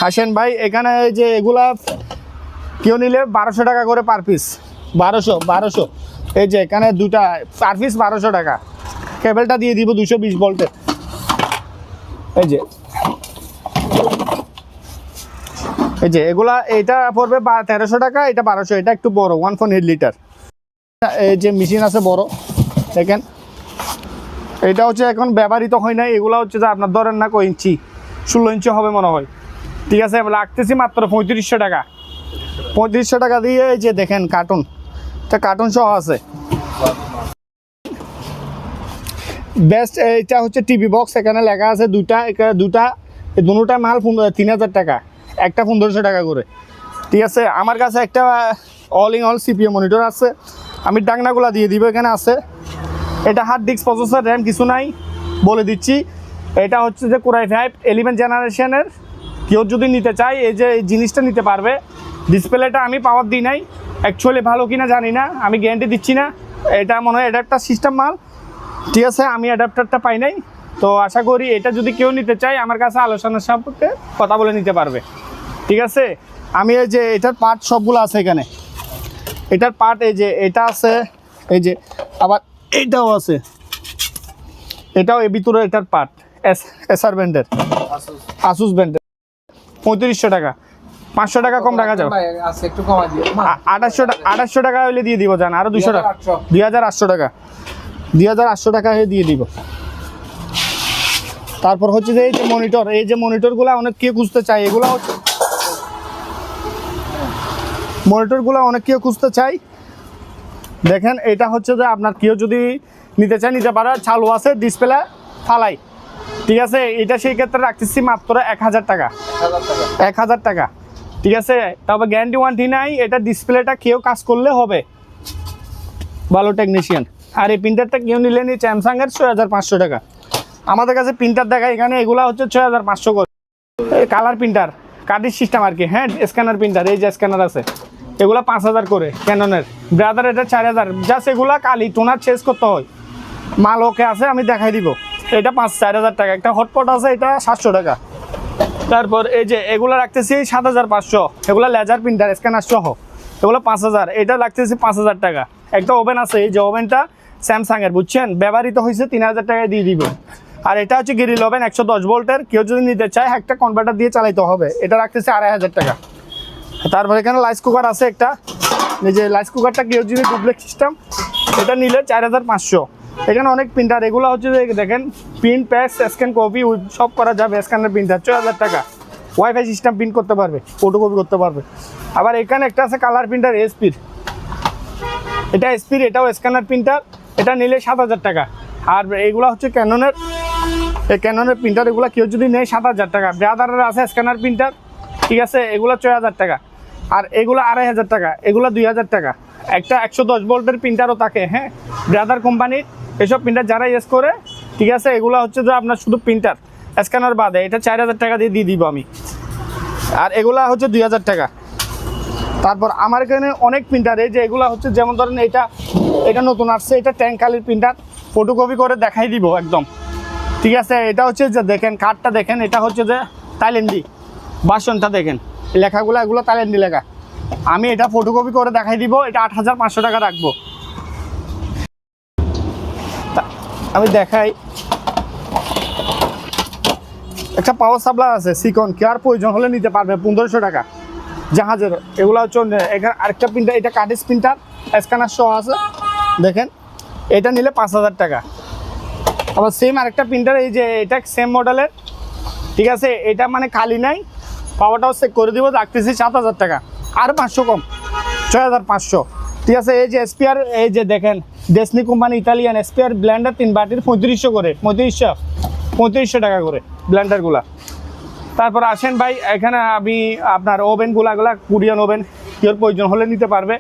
আসেন ভাই, এখানে যে এগুলা কেউ নিলে 1,200 টাকা করে পার পিস, 1,200। এই যে এখানে দুটা পার পিস 1,200 টাকা। কেবলটা দিয়ে দিব 220 ভোল্টের। এই যে এগুলা, এটা পড়বে 1,300 টাকা, এটা 1,200। এটা একটু বড়, 1.8 লিটার। এই যে মেশিন আছে বড়, দেখেন, এটা হচ্ছে এখন ব্যবহৃত হয় নাই। এগুলা হচ্ছে যে আপনার ধরেন না কয় ইঞ্চি, 16 ইঞ্চি হবে মনে হয়, ঠিক আছে। লাগতেছি মাত্র 3500 টাকা। 3500 টাকা দিয়ে এই যে দেখেন কার্টুন, এটা কার্টুন সহ আছে। বেস্ট এটা হচ্ছে টিভি বক্স, এখানে লেখা আছে দুটা দুটা মাল 3000 টাকা, একটা 1500 টাকা করে। ঠিক আছে, আমার কাছে একটা all in all CPA monitor আছে, আমি ডাকনাগুলা দিয়ে দিব, এখানে আছে। এটা হার্ড ডিস্ক, প্রসেসর, র্যাম কিছু নাই, বলে দিচ্ছি। এটা হচ্ছে যে Core i5 11 জেনারেশনের। কেউ যদি নিতে চায় এই যে এই জিনিসটা নিতে পারবে। ডিসপ্লেটা আমি পাওয়ার দিই নাই, অ্যাকচুয়ালি ভালো কিনা জানি না, আমি গ্যারান্টি দিচ্ছি না। এটা মনে হয় অ্যাডাপ্টার সিস্টেম মাল, ঠিক আছে, আমি অ্যাডাপ্টারটা পাই নাই। তো আশা করি এটা যদি কেউ নিতে চায় আমার কাছে আলোচনার সাপেক্ষে কথা বলে নিতে পারবে, ঠিক আছে। আমি এই যে এটার পার্ট সবগুলো আছে এখানে, এটার পার্ট এই যে এটা আছে, এই যে আবার এটাও আছে, এটাও এর ভিতরে এটার পার্ট এসআর ব্র্যান্ডের, আসুস ব্র্যান্ডের। 3500 টাকা, 500 টাকা কম রাখা যাও, আজকে একটু কমাই দিও 2800 টাকা হলে দিয়ে দিব, জান আরো 200 টাকা, 2800 টাকা, 2800 টাকা হয়ে দিয়ে দিব। তারপর হচ্ছে যে এই যে মনিটর, এই যে মনিটরগুলো অনেক কেউ খুঁজতে চায়, এগুলো হচ্ছে মনিটরগুলো অনেক কেউ খুঁজতে চাই। দেখেন এটা হচ্ছে যে আপনার কেউ যদি নিতে চায় নিতে পারে, চালু আছে, ডিসপ্লে ফালাই, ঠিক আছে। এটা সেই ক্ষেত্রে রাখতেছি মাত্র 1000 টাকা, 1000 টাকা, ঠিক আছে। তবে গ্যারান্টি ওয়ারেন্টি নাই, এটা ডিসপ্লেটা কেউ কাজ করলে হবে, ভালো টেকনিশিয়ান। আর এই প্রিন্টারটা কেউ নিলে নি স্যামসাংয়ের 6500 টাকা। আমাদের কাছে প্রিন্টার দেখা এখানে এগুলা হচ্ছে 6500 করে, কালার প্রিন্টার, কার্ডের সিস্টেম আর কি, হ্যাঁ, স্ক্যানার প্রিন্টার, এই যে স্ক্যানার আছে, এগুলা 5000 করে ক্যাননের, ব্রাদার এটা 4000, জাস্ট এগুলা কালি টোনার চেঞ্জ করতে হয়, মাল ওকে আছে, আমি দেখাই দিব। এটা 4000 টাকা, একটা হটপট আছে, এটা 700 টাকা। তারপর এই যে এগুলো রাখতেছি 7500, এগুলো লেজার প্রিন্টার স্ক্যানার সহ, এগুলো 5000, এটা রাখতেছি 5000 টাকা। একটা ওভেন আছে, এই যে ওভেনটা স্যামসাংয়ের, বুঝছেন, ব্যবহৃত হয়েছে, 3000 টাকায় দিয়ে দিব। আর এটা হচ্ছে গ্রিল ওভেন 110 ভোল্টের, কেউ যদি নিতে চায় একটা কনভার্টার দিয়ে চালাইতে হবে, এটা রাখতেছি 2500 টাকা। তারপর এখানে রাইস কুকার আছে একটা, এই যে রাইস কুকারটা কেউ যদি ডুপ্লেক্স সিস্টেম, এটা নিলে 4500। এখানে অনেক প্রিন্টার, এগুলো হচ্ছে যে দেখেন প্রিন্ট, প্যাস, স্ক্যান, কপি সব করা যাবে, স্ক্যানার প্রিন্টার 4000 টাকা, ওয়াইফাই সিস্টেম প্রিন্ট করতে পারবে, ফটোকপি করতে পারবে। আবার এখানে একটা আছে কালার প্রিন্টার এসপির, এটা এসপির, এটাও স্ক্যানার প্রিন্টার, এটা নিলে 7000 টাকা। আর এগুলো হচ্ছে ক্যাননের, এই ক্যাননের প্রিন্টার, এগুলো কেউ যদি নেয় 7000 টাকা। ব্রাদারের আছে স্ক্যানার প্রিন্টার, ঠিক আছে, এগুলো 6000 টাকা। আর এগুলো 2500 টাকা, এগুলো 2000 টাকা। একটা 110 ভোল্টের প্রিন্টারও থাকে, হ্যাঁ, ব্রাদার কোম্পানির এসব প্রিন্টার যারা ইউজ করে, ঠিক আছে, এগুলো হচ্ছে যে আপনার শুধু প্রিন্টার স্ক্যানার বাদে, এটা 4000 টাকা দিয়ে দিব আমি। আর এগুলা হচ্ছে 2000 টাকা। তারপর আমার এখানে অনেক প্রিন্টার, এই যে এগুলো হচ্ছে যেমন ধরেন এটা নতুন আসছে, এটা ট্যাঙ্কালির প্রিন্টার, ফটোকপি করে দেখাই দিব একদম, ঠিক আছে। এটা হচ্ছে যে দেখেন কার্ডটা দেখেন, এটা হচ্ছে যে থাইল্যান্ডি, বাসনটা দেখেন, লেখাগুলো এগুলো থাইল্যান্ডি লেখা, আমি এটা ফটোকপি করে দেখাই দিব, এটা 8500 টাকা রাখবো। আমি দেখাই, একটা পাওয়ার সাপ্লাই আছে সিকন, কে আর প্রয়োজন হলে নিতে পারবে 1500 টাকা, জাহাজের। এগুলো হচ্ছে এখানে আরেকটা প্রিন্টার, এটা কার্ডেস প্রিন্টার, স্ক্যানার সহ আছে, দেখেন, এটা নিলে 5000 টাকা। আবার সেম আরেকটা প্রিন্টার, এই যে এটা সেম মডেলের, ঠিক আছে, এটা মানে খালি নাই, পাওয়ারটাও চেক করে দিব, রাখতেছি 7000 টাকা, আর 500 কম, 6500, ঠিক আছে। এই যে এসপিআর, এই যে দেখেন ডেসনি কোম্পানি, ইতালিয়ান এসপিআর ব্লেন্ডার 3 বাটির 3500 করে, 3500 টাকা করে ব্লেন্ডারগুলা। তারপর আসেন ভাই, এখানে আমি আপনার ওভেনগুলো, কোরিয়ান ওভেন, কেউ প্রয়োজন হলে নিতে পারবে,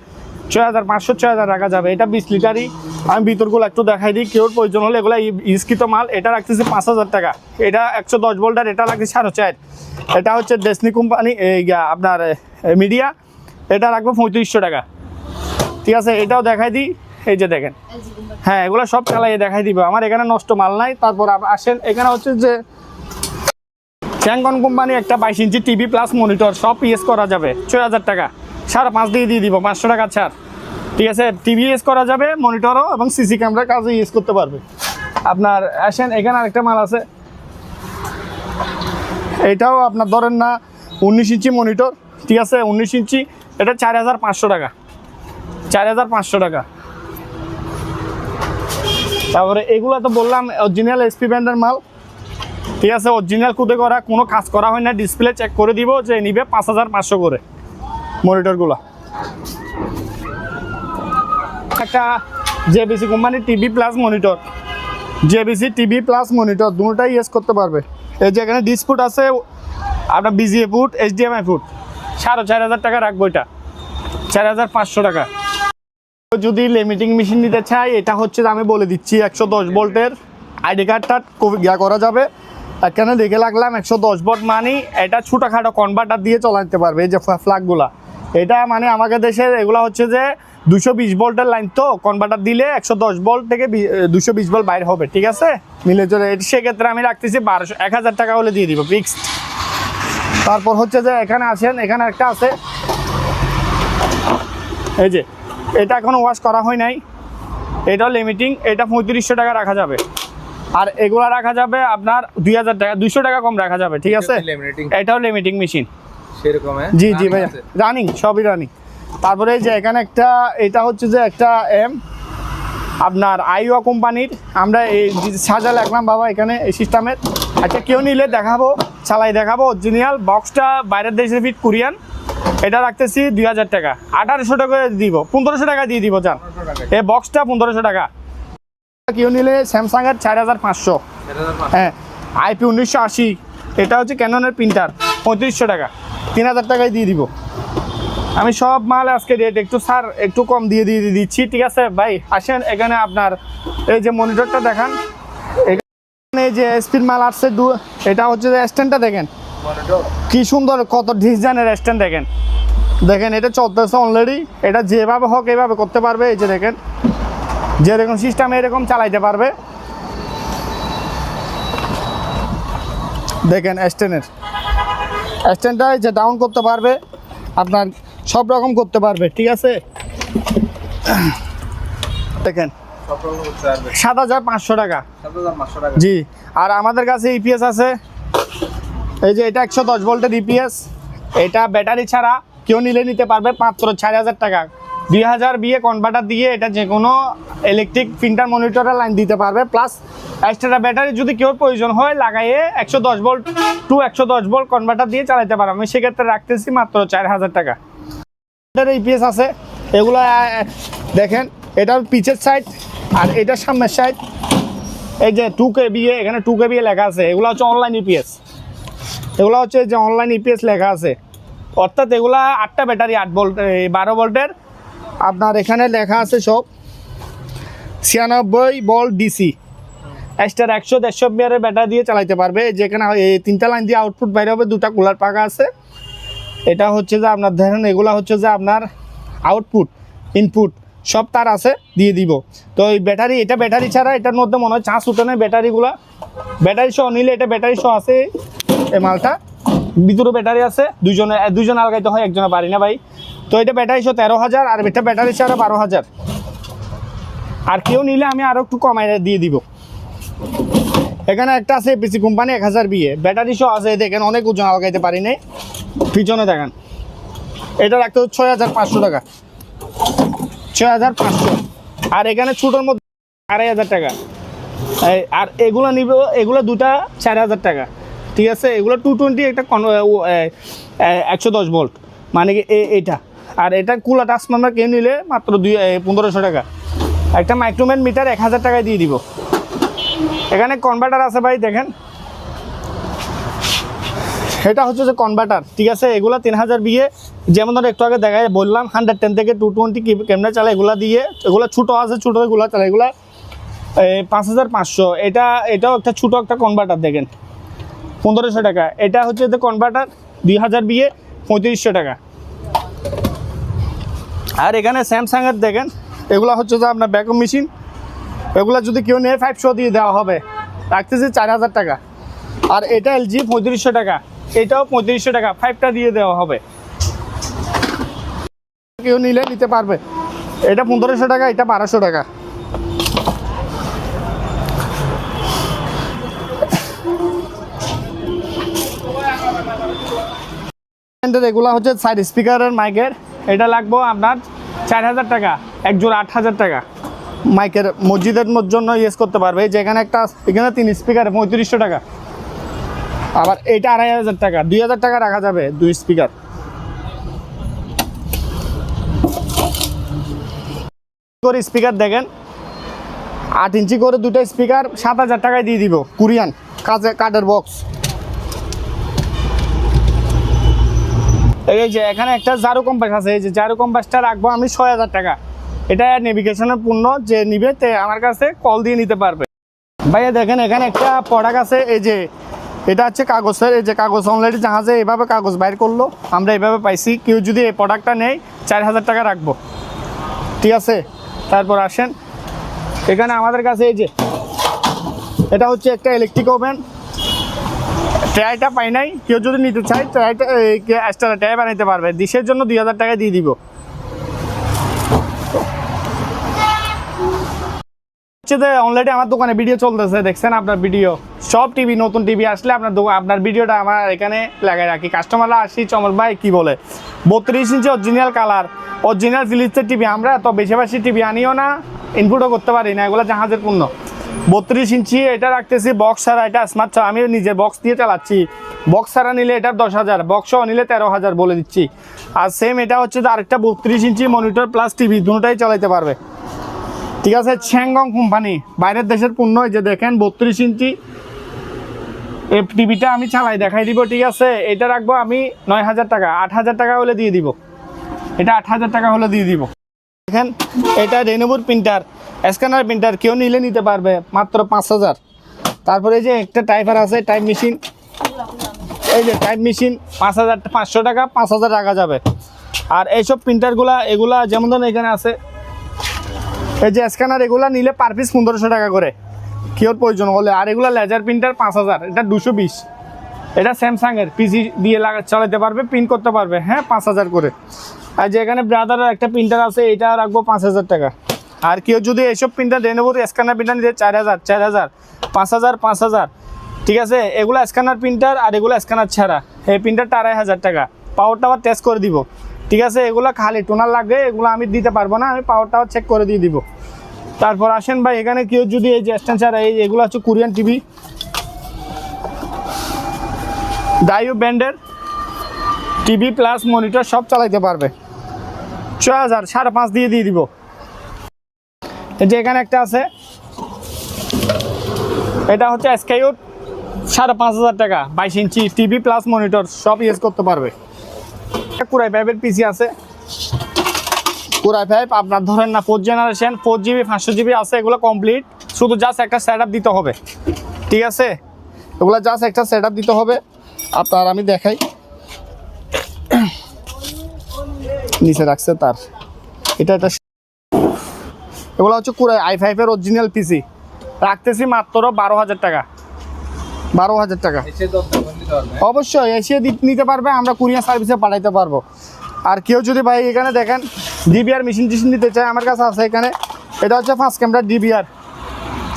6500, 6000 রাখা যাবে। এটা 20 লিটারই, আমি ভিতরগুলো একটু দেখাই দিই, কেউ প্রয়োজন হলে, এগুলো ইস্কিত মাল, এটা রাখতেছি 5000 টাকা। এটা 110 ভোল্টার, এটা রাখতেছি 4.5। এটা হচ্ছে ডেসনি কোম্পানি, এই আপনার মিডিয়া, এটা রাখবো 3500 টাকা, ঠিক আছে। এটাও দেখাই দিই, এই যে দেখেন, হ্যাঁ, এগুলো সব চালাই দেখাই দিব, আমার এখানে নষ্ট মাল নাই। তারপর আসেন, এখানে হচ্ছে যে চ্যাংকন কোম্পানি একটা 22 ইঞ্চি টিভি প্লাস মনিটর, সব ইউজ করা যাবে, 6000 টাকা, 5.5 দিয়ে দিব, 500 টাকা ছাড়, ঠিক আছে। টিভি ইউজ করা যাবে, মনিটরও এবং সিসি ক্যামেরার কাজে ইউজ করতে পারবে। আপনার আসেন, এখানে আরেকটা মাল আছে, এটাও আপনার ধরেন না 19 ইঞ্চি মনিটর, ঠিক আছে, 19 ইঞ্চি, এটা 4500 টাকা, 4500 টাকা। তারপরে এগুলো তো বললাম অরিজিনাল এসপি ব্র্যান্ডের মাল, ঠিক আছে, অরিজিনাল কুদে করা, কোনো কাজ করা হয় না, ডিসপ্লে চেক করে দিব, যে নিবে 5500 করে মনিটরগুলো। একটা জেবিসি কোম্পানির TV plus monitor, JBC TV plus monitor দুটোটাই ইউজ করতে পারবে। এই যে এখানে ডিসপুট আছে আপনার বিজিএ ফুট এইচডিএমআই ফুট 4,500 টাকা রাখবো, এটা 4,500 টাকা। যদি লিমিটিং মেশিন নিতে চাই এটা হচ্ছে আমি বলে দিচ্ছি 110 ভোল্টের আইডি কার্ডটা করা যাবে। এখানে দেখে লাগলাম 110 ভোল্ট মানে এটা ছোটোখাটো কনভার্টার দিয়ে চালাতে পারবে। এই যে ফ্ল্যাগগুলা এটা মানে আমাদের দেশের এগুলো হচ্ছে যে 220 ভোল্টের লাইন, তো কনভার্টার দিলে 110 ভোল্ট থেকে 220 ভোল্ট বাইরে হবে, ঠিক আছে মিলে চলে। সেক্ষেত্রে আমি রাখতেছি 1,000 টাকা হলে দিয়ে দিব ফিক্সড। তারপর হচ্ছে যে এখানে আসেন, এখানে একটা আছে এই যে এটা এখনো ওয়াশ করা হয় নাই, এটাও লিমিটিং, এটা 3500 টাকা রাখা যাবে। আর এগুলো রাখা যাবে আপনার 2,000 টাকা, 200 টাকা কম রাখা যাবে, ঠিক আছে। এটাও লিমিটিং মেশিন সেরকম, জি জি ভাইয়া, রানিং, সবই রানিং। তারপরে এই যে এখানে একটা, এটা হচ্ছে যে একটা আপনার আইওয়া কোম্পানির, আমরা এই সাজা লাগলাম বাবা এখানে এই সিস্টেমের। আচ্ছা কেউ নিলে দেখাবো, চালাই দেখাবো অরিজিনাল। বক্সটা বাইরের দেশে ফিট কোরিয়ান, এটা রাখতেছি 2,000 টাকা, 1,800 টাকা দিব, 1,500 টাকা দিয়ে দিব যান। এই বক্সটা 1,500 টাকা। কেউ নিলে স্যামসাংয়ের 4,500, হ্যাঁ IP 1980, এটা হচ্ছে ক্যাননের প্রিন্টার 3500 টাকা, 3,000 টাকায় দিয়ে দিব। আমি সব মাল আজকে রেট একটু স্যার একটু কম দিয়ে দিচ্ছি, ঠিক আছে ভাই। আসেন এখানে আপনার এই যে মনিটরটা দেখান, এখানে এই যে স্পিড মাল আসছে, এটা হচ্ছে যে স্ট্যান্ডটা দেখেন কি সুন্দর, কত ডিজাইনের স্ট্যান্ড দেখেন, দেখেন এটা চলতেছে অলরেডি। এটা যেভাবে হোক এইভাবে করতে পারবে, এই যে দেখেন যেরকম সিস্টেম এরকম চালাইতে পারবে। দেখেন স্ট্যান্ডটা যে ডাউন করতে পারবে, আপনার সব রকম করতে পারবে, ঠিক আছে। দেখেন 7,500 টাকা, জি। আর আমাদের কাছে ইপিএস আছে, এই যে এটা 110 ভোল্টের ইপিএস, এটা ব্যাটারি ছাড়া কেউ নিলে নিতে পারবে মাত্র 4,000 টাকা। 2,000 বিয়ে কনভার্টার দিয়ে এটা যে কোনো ইলেকট্রিক প্রিন্টার মনিটরের লাইন দিতে পারবে, প্লাস এক্সট্রা ব্যাটারি যদি কেউ প্রয়োজন হয় লাগাইয়ে 110 ভোল্ট টু 110 ভোল্ট কনভার্টার দিয়ে চালাতে পারবে। আমি সেক্ষেত্রে রাখতেছি মাত্র 4,000 টাকা। ইপিএস আছে এগুলো দেখেন, এটার পিছের সাইড আর এটার সামনের সাইড, এই যে 2kVA, এখানে 2kVA লেখা আছে, এগুলো হচ্ছে অনলাইন ইপিএস। এগুলো হচ্ছে যে অনলাইন ইপিএস লেখা আছে, অর্থাৎ এগুলা 8টা ব্যাটারি 8 ভোল্ট 12 ভোল্টের। আপনার এখানে লেখা আছে সব 96 ভোল্ট ডিসি, এক্সট্রা 100-150 এমপিআরের ব্যাটারি দিয়ে চালাতে পারবে। যেখানে এই 3টা লাইন দিয়ে আউটপুট বাইরে হবে, 2টা কুলার পাকা আছে। এটা হচ্ছে যে আপনার ধরেন এগুলা হচ্ছে যে আপনার আউটপুট ইনপুট সব তার আছে, দিয়ে দিব। তো এই ব্যাটারি, এটা ব্যাটারি ছাড়া এটার মধ্যে মনে হয় চার্জ উঠে নেই ব্যাটারিগুলা, ব্যাটারি সহ নিলে এটা ব্যাটারি সহ আছে এই মালটা, ভিতরে ব্যাটারি আছে। দুজন আলগাইতে হয়, একজনে পারি না ভাই। তো এটা ব্যাটারি সহ 13,000, আর এটা ব্যাটারি ছাড়া 12,000। আর কেউ নিলে আমি আরও একটু কমাই দিয়ে দিব। এখানে একটা আছে এপিসি কোম্পানি 1000 বিয়ে, ব্যাটারি সহ আছে, দেখেন অনেক ওজন আলগাইতে পারি নাই। পিছনে দেখেন এটা রাখতে হচ্ছে 6,500 টাকা, 6,500। আর এখানে ছোটোর মধ্যে 2,500 টাকা। আর এগুলো নিব, এগুলো দুটা 4,000 টাকা, ঠিক আছে। এগুলো 220, একটা 110 ভোল্ট মানে কি এইটা। আর এটা কুলার ট্রান্সফর্মার কেউ নিলে মাত্র 1,500 টাকা। একটা মাইক্রোম্যান মিটার 1,000 টাকায় দিয়ে দিব। এখানে কনভার্টার আছে ভাই, দেখেন এটা হচ্ছে যে কনভার্টার, ঠিক আছে। এগুলো 3,000 বিয়ে, যেমন ধরো একটু আগে দেখায় বললাম 110 থেকে 220 ক্যামেরা চালা, এগুলো দিয়ে। এগুলো ছোটো আছে, ছোটো এগুলো চালা, এগুলো 5,500। এটাও একটা ছোটো একটা কনভার্টার, দেখেন 1,500 টাকা। এটা হচ্ছে যে কনভার্টার 2,000 বিয়ে 3,500 টাকা। আর এখানে স্যামসাংয়ের দেখেন, এগুলো হচ্ছে যে আপনার ভ্যাকুয়াম মেশিন, এগুলো যদি কেউ নেয় 500 দিয়ে দেওয়া হবে, রাখতেছি 4,000 টাকা। আর এটা এলজি 3,500 টাকা, এটাও 3,500 টাকা, 5টা দিয়ে দেওয়া হবে, কেউ নিলে নিতে পারবে। এটা 1,500 টাকা, এটা 1,200 টাকা। এগুলো হচ্ছে সাইড স্পিকারের মাইকের, এটা লাগবো আপনার 4,000 টাকা, এক জোড়া 8,000 টাকা। মাইকের মসজিদের জন্য ইউজ করতে পারবে। যেখানে একটা, এখানে 3 স্পিকারে 3,500 টাকা। আবার এটা 2,500 টাকা, 2,000 টাকা রাখা যাবে 2 স্পিকার। স্পিকার দেখেন 8 ইঞ্চি করে দুটো স্পিকার 7,000 টাকায় দিয়ে দিব, কোরিয়ান কাঠের বক্স। এই যে এখানে একটা জারু কম্পাস আছে, এই যে জারু কম্পাসটা রাখবো আমি 6,000 টাকা। এটা নেভিগেশনের পণ্য, যে নিবে তে আমার কাছে কল দিয়ে নিতে পারবে। ভাইয়া দেখেন এখানে একটা প্রোডাক্ট আছে, এই যে এটা হচ্ছে কাগজের, এই যে কাগজ অলরেডি জাহাজে এভাবে কাগজ বাইর করলো, আমরা এভাবে পাইছি। কেউ যদি এই প্রোডাক্টটা নেয় 4,000 টাকা রাখবো, ঠিক আছে। তারপর আসেন এখানে আমাদের কাছে এই যে এটা হচ্ছে একটা ইলেকট্রিক ওভেন, ট্রাইটা পাই নাই, কেউ যদি নিতে চায় ট্রাইটা এক্সট্রা ট্রাই বানাইতে পারবে, ডিশের জন্য 2,000 টাকা দিয়ে দিব। অলরেডি আমার দোকানে ভিডিও চলতেছে, দেখছেন আপনার ভিডিও, সব টিভি নতুন টিভি আসলে আপনার ভিডিওটা আমার এখানে লাগাই রাখি। কাস্টমাররা আসি চমক ভাই কি বলে 32 ইঞ্চি অরিজিনাল কালার, অরিজিনাল ফিলিপসের টিভি, আমরা তো বেশি বেশি টিভি আনিও না, ইনপুটও করতে পারি না, এগুলো জাহাজের পণ্য। 32 ইঞ্চি এটা রাখতেছি বক্স ছাড়া, এটা স্মার্ট ছাড়া, আমি নিজের বক্স দিয়ে চালাচ্ছি। বক্স ছাড়া নিলে এটার 10,000, বক্সও নিলে 13,000 বলে দিচ্ছি। আর সেম এটা হচ্ছে আরেকটা 32 ইঞ্চি মনিটর প্লাস টিভি, দুটোটাই চালাইতে পারবে, ঠিক আছে। ছ্যাংগং কোম্পানি, বাইরের দেশের পণ্য। এই যে দেখেন 32 ইঞ্চি এই টিভিটা আমি চালাই দেখাই দিব, ঠিক আছে। এটা রাখবো আমি 9,000 টাকা, 8,000 টাকা হলে দিয়ে দিব, এটা 8,000 টাকা হলে দিয়ে দিব। দেখেন এটা রেনোভোর প্রিন্টার, স্ক্যানার প্রিন্টার, কেউ নিলে নিতে পারবে মাত্র 5,000। তারপরে এই যে একটা টাইপার আছে, টাইপ মেশিন, এই যে টাইপ মেশিন 5,500 টাকা, 5,000 রাখা যাবে। আর এইসব প্রিন্টারগুলা এগুলা যেমন ধরুন এখানে আছে এই যে স্ক্যানার, এগুলা নিলে পার পিস 1,500 টাকা করে কেউ প্রয়োজন হলে। আর এগুলা লেজার প্রিন্টার 5,000, এটা 220, এটা স্যামসাংয়ের, পিসি দিয়ে চালাতে পারবে, প্রিন্ট করতে পারবে, হ্যাঁ 5,000 করে। আর যে এখানে ব্রাদারের একটা প্রিন্টার আছে, এটা রাখবো 5,000 টাকা। আর কেউ যদি এইসব প্রিন্টার রেনোভোর স্ক্যানার প্রিন্টার নিতে 4,000, 5,000, ঠিক আছে। এগুলো স্ক্যানার প্রিন্টার আর এগুলো স্ক্যানার ছাড়া, এই প্রিন্টারটা 2,500 টাকা। পাওয়ার টাওয়ার টেস্ট করে দিব, ঠিক আছে। এগুলো খালি টোনার লাগে, এগুলো আমি দিতে পারবো না, আমি পাওয়ার টাওয়ার চেক করে দিয়ে দিব। তারপর আসেন ভাই এখানে কেউ যদি এই যে স্ট্যান্ড ছাড়া, এগুলো হচ্ছে কোরিয়ান টিভি, ডাইউ ব্র্যান্ডের টিভি প্লাস মনিটর সব চালাইতে পারবে, 6,000, 5,500 দিয়ে দিব। এই যে এখানে একটা আছে, এটা হচ্ছে স্কাইউট, 5,500 টাকা, 22 ইঞ্চি টিভি প্লাস মনিটর সব ইউজ করতে পারবে। কুরাই 5-এর পিসি আছে, কুরাই 5 আপনার ধরেন না 4th জেনারেশন, 4GB 500GB আছে, এগুলো কমপ্লিট, শুধু জাস্ট একটা সেট আপ দিতে হবে, ঠিক আছে। এগুলো জাস্ট একটা সেট আপ দিতে হবে আপনার, আমি দেখাই নিচে রাখছে তার, এটা এগুলো হচ্ছে কুরাই i5-এর অরিজিনাল পিসি, রাখতেছি মাত্র 12,000 টাকা, 12,000 টাকা। অবশ্যই এসে নিতে পারবে, আমরা কুরিয়ার সার্ভিসে পাঠাইতে পারবো। আর কেউ যদি ভাই এখানে দেখেন ডিবিআর মেশিন টিশিন নিতে চায়, আমার কাছে আছে এখানে, এটা হচ্ছে 5 ক্যামেরার ডিবিআর,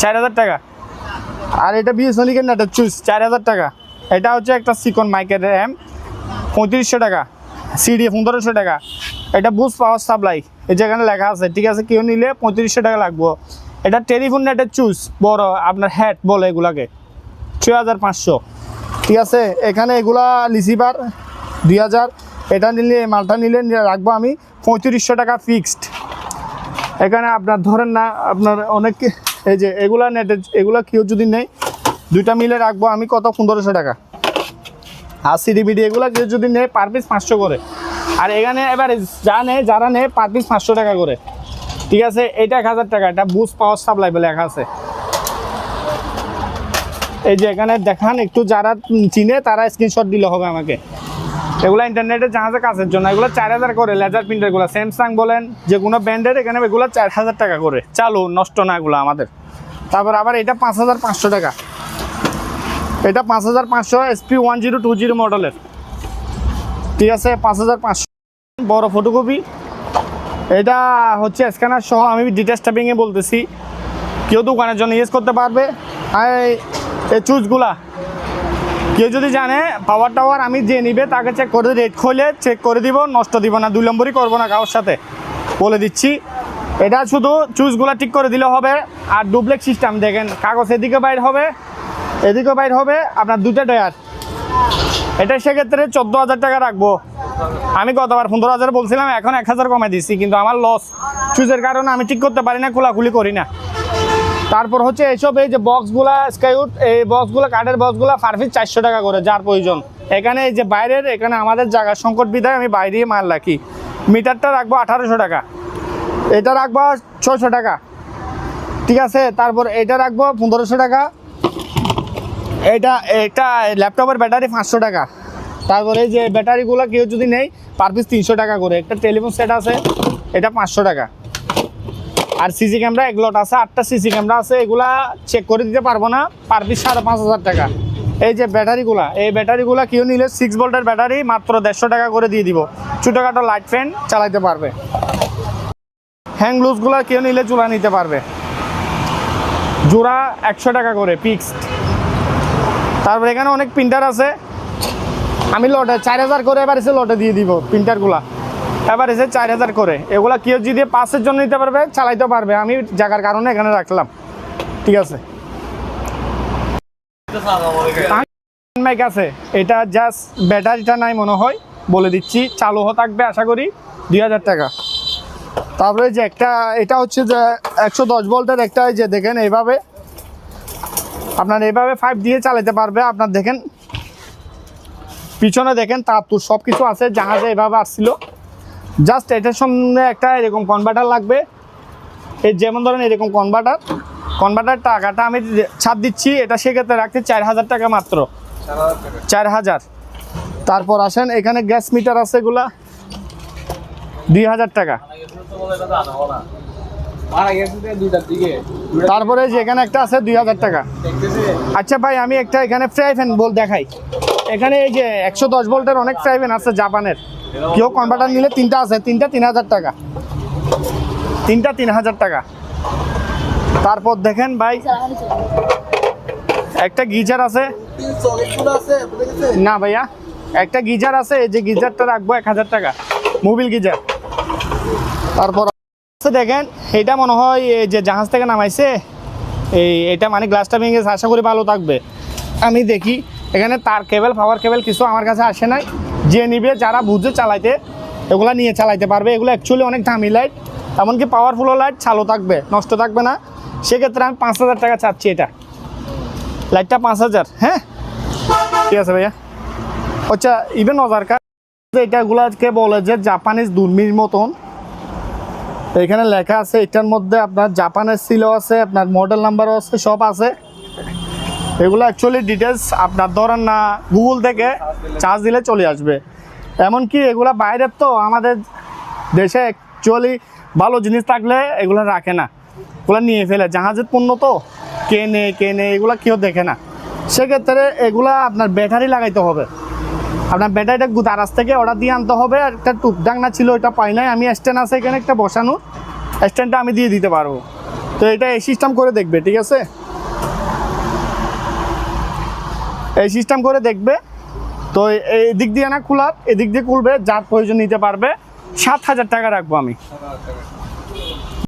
4,000 টাকা। আর এটা বিএসএনএলের নেটের চুজ, 4,000 টাকা। এটা হচ্ছে একটা সিকন মাইকের র্যাম, 3500 টাকা, সিডি 1500 টাকা। এটা বুস্ট পাওয়ার সাপ্লাই, এই যেখানে লেখা আছে, ঠিক আছে। কেউ নিলে 3500 টাকা লাগবো। এটা টেলিফোন নেটের চুজ, বড় আপনার হ্যাট বলে এগুলাকে, 6,500, ঠিক আছে। এখানে এগুলা রিসিভার 2,000, এটা নিলে মালটা নিলে রাখবো আমি 3500 টাকা ফিক্সড। এখানে আপনার ধরেন না আপনার অনেক, এই যে এগুলা নেটের, এগুলা কেউ যদি নেই দুইটা মিলে রাখবো আমি কত, 1500 টাকা। আর সিডিবিডি এগুলা কেউ যদি নেয় পার পিস 500 করে। আর এখানে এবার যারা নেয় পার পিস 500 টাকা করে, ঠিক আছে। এটা 1,000 টাকা, এটা বুস্ট পাওয়ার সাপ্লাই বলে লেখা আছে। এই যে এখানে দেখান একটু, যারা চিনে তারা স্ক্রিনশট দিলে হবে আমাকে। এগুলো ইন্টারনেটে জাহাজের কাছের জন্য, এগুলো 4,000 করে লেজার প্রিন্টারগুলো, স্যামসাং বলেন যে কোনো ব্র্যান্ডের, এখানে এগুলো 4,000 টাকা করে, চালু নষ্ট না এগুলো আমাদের। তারপর আবার এটা 5,500 টাকা, এটা 5,500 SP 1020 মডেলের, ঠিক আছে। 5,500 বড় ফটোকপি, এটা হচ্ছে স্ক্যানার সহ, আমি ডিটেলস ট্যাপিংয়ে বলতেছি, কেউ দোকানের জন্য ইউজ করতে পারবে। আর এই চুজগুলা কেউ যদি জানে পাওয়ার টাওয়ার, আমি যে নিবে তাকে চেক করে রেট খুলে চেক করে দিব, নষ্ট দিব না, 2 নম্বরই করবো না কারোর সাথে, বলে দিচ্ছি। এটা শুধু চুজগুলা ঠিক করে দিলে হবে। আর ডুপ্লেক্স সিস্টেম দেখেন, কাগজ এদিকে বাইর হবে, এদিকে বাইর হবে, আপনার 2টা টায়ার। এটা সেক্ষেত্রে 14,000 টাকা রাখবো। আমি গতবার 15,000 বলছিলাম, এখন 1,000 কমাই দিচ্ছি, কিন্তু আমার লস চুজের কারণে আমি ঠিক করতে পারি না, খোলাখুলি করি না। তারপর হচ্ছে এইসব এই যে বক্সগুলা স্কাইউড, এই বক্সগুলো কাঠের বক্সগুলো পার পিস 400 টাকা করে যার প্রয়োজন। এখানে এই যে বাইরের, এখানে আমাদের জায়গার সংকট বিধায় আমি বাইরে মাল রাখি। মিটারটা রাখবো 1800 টাকা, এটা রাখবো 600 টাকা, ঠিক আছে। তারপর এটা রাখবো 1500 টাকা, এটা ল্যাপটপের ব্যাটারি 500 টাকা। তারপরে এই যে ব্যাটারিগুলো কেউ যদি নেই পার পিস 300 টাকা করে। একটা টেলিফোন সেট আছে, এটা 500 টাকা। আর সিসি ক্যামেরা এগুলোট আছে, 8টা সিসি ক্যামেরা আছে, এগুলা চেক করে দিতে পারবো না, পার পিস 5500 টাকা। এই যে ব্যাটারিগুলা, এই ব্যাটারিগুলা কেউ নিলে 6 ভোল্টের ব্যাটারি মাত্র 150 টাকা করে দিয়ে দিব, ছোটোখাটো লাইট ফ্যান চালাইতে পারবে। হ্যাং লুজগুলা কেউ নিলে চুলা নিতে পারবে, জোড়া 100 টাকা করে ফিক্সড। তারপর এখানে অনেক প্রিন্টার আছে, আমি লটে 4000 করে এবার এসে লটে দিয়ে দিব প্রিন্টারগুলা, এবার এসে 4000 করে। এগুলা কেউ যদি 5-এর জন্য নিতে পারবে, চালাইতে পারবে, আমি জায়গার কারণে এখানে রাখলাম, ঠিক আছে। মাইক আছে, এটা জাস্ট ব্যাটারিটা নাই মনে হয়, বলে দিচ্ছি, চালু থাকবে আশা করি 2000 টাকা। তারপরে যে একটা, এটা হচ্ছে যে 110 ভোল্টের একটা, যে দেখেন এইভাবে আপনার এইভাবে 5 দিয়ে চালাতে পারবে। আপনার দেখেন পিছনে দেখেন তার তো সব কিছু আছে, জাহাজে এভাবে আসছিল। জাস্ট এটার সামনে একটা এরকম কনভার্টার লাগবে, এই যেমন ধরেন এরকম কনভার্টার টাকাটা আমি ছাড় দিচ্ছি, এটা সেক্ষেত্রে রাখতে 4000 টাকা মাত্র, 4000। তারপর আসেন এখানে গ্যাস মিটার আছে, এগুলা 2000 টাকা। তারপরে যে এখানে একটা আছে 2000 টাকা। আচ্ছা ভাই, আমি একটা এখানে ফ্রাই প্যান বল দেখাই। এখানে এই যে 110 ভোল্টের অনেক ফ্রাই প্যান আছে জাপানের, কেউ কনভার্টার নিলে 3টা আছে, 3টা 3000 টাকা, 3টা 3000 টাকা। তারপর দেখেন ভাই একটা গিজার আছে, না ভাইয়া একটা গিজার আছে, এই যে গিজারটা রাখবো 1000 টাকা, মোবিল গিজার। তারপর দেখেন এটা মনে হয় এই যে জাহাজ থেকে নামাইছে, এটা মানে গ্লাসটা ভেঙে গেছে, আশা করি ভালো থাকবে। আমি দেখি এখানে তার কেবল, পাওয়ার কেবল কিছু আমার কাছে আসে নাই, যে নিবে যারা বুঝে চালাইতে এগুলা নিয়ে চালাইতে পারবে। এগুলো অ্যাকচুয়ালি অনেক দামি লাইট, এমনকি পাওয়ারফুল লাইট, চালু থাকবে, নষ্ট থাকবে না। সেক্ষেত্রে আমি 5000 টাকা চাচ্ছি, এটা লাইটটা 5000। হ্যাঁ ঠিক আছে ভাইয়া। আচ্ছা ইভেন অজারকার এটাগুলাকে বলে যে জাপানিজ দুর্মির মতন, এখানে লেখা আছে, এটার মধ্যে আপনার জাপানের সিলও আছে, আপনার মডেল নাম্বারও আছে, সব আছে। এগুলো অ্যাকচুয়ালি ডিটেলস আপনার ধরেন না গুগল থেকে চার্জ দিলে চলে আসবে। এমনকি এগুলা বাইরের, তো আমাদের দেশে অ্যাকচুয়ালি ভালো জিনিস থাকলে এগুলো রাখে না, এগুলো নিয়ে ফেলে, জাহাজের পণ্য তো কেনে এগুলো কেউ দেখে না। সেক্ষেত্রে এগুলা আপনার ব্যাটারি লাগাইতে হবে, আপনার ব্যাটারিটা দারাজ থেকে অর্ডার দিয়ে আনতে হবে। আর একটা টুকডাংনা ছিল, ওইটা পাই নাই, আমি স্ট্যান্ড আছে এখানে একটা বসানো, স্ট্যান্ডটা আমি দিয়ে দিতে পারবো। তো এটা এই সিস্টেম করে দেখবে, ঠিক আছে, এই সিস্টেম করে দেখবে। তো এই দিক দিয়ে না খোলার, এদিক দিয়ে খুলবে, যার প্রয়োজন নিতে পারবে। 7000 টাকা রাখবো আমি।